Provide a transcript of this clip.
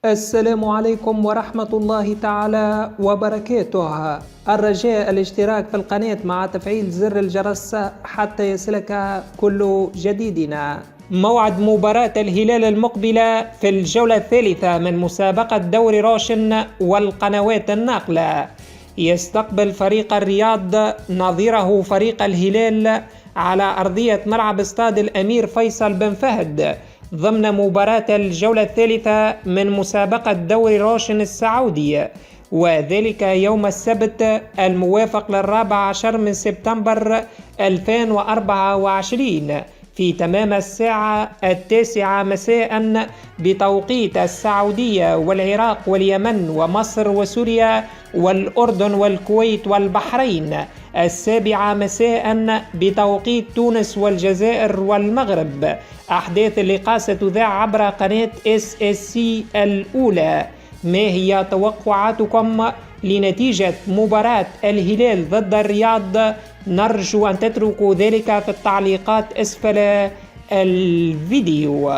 السلام عليكم ورحمة الله تعالى وبركاته. الرجاء الاشتراك في القناة مع تفعيل زر الجرس حتى يصلك كل جديدنا. موعد مباراة الهلال المقبلة في الجولة الثالثة من مسابقة دوري روشن والقنوات الناقلة. يستقبل فريق الرياض نظيره فريق الهلال على أرضية ملعب استاد الأمير فيصل بن فهد ضمن مباراة الجولة الثالثة من مسابقة دوري روشن السعودي، وذلك يوم السبت الموافق 14 من سبتمبر 2024 في تمام الساعة 9 مساء بتوقيت السعودية والعراق واليمن ومصر وسوريا والأردن والكويت والبحرين، 7 مساء بتوقيت تونس والجزائر والمغرب. أحداث اللقاء ستذاع عبر قناة SSC الأولى. ما هي توقعاتكم لنتيجة مباراة الهلال ضد الرياض؟ نرجو أن تتركوا ذلك في التعليقات أسفل الفيديو.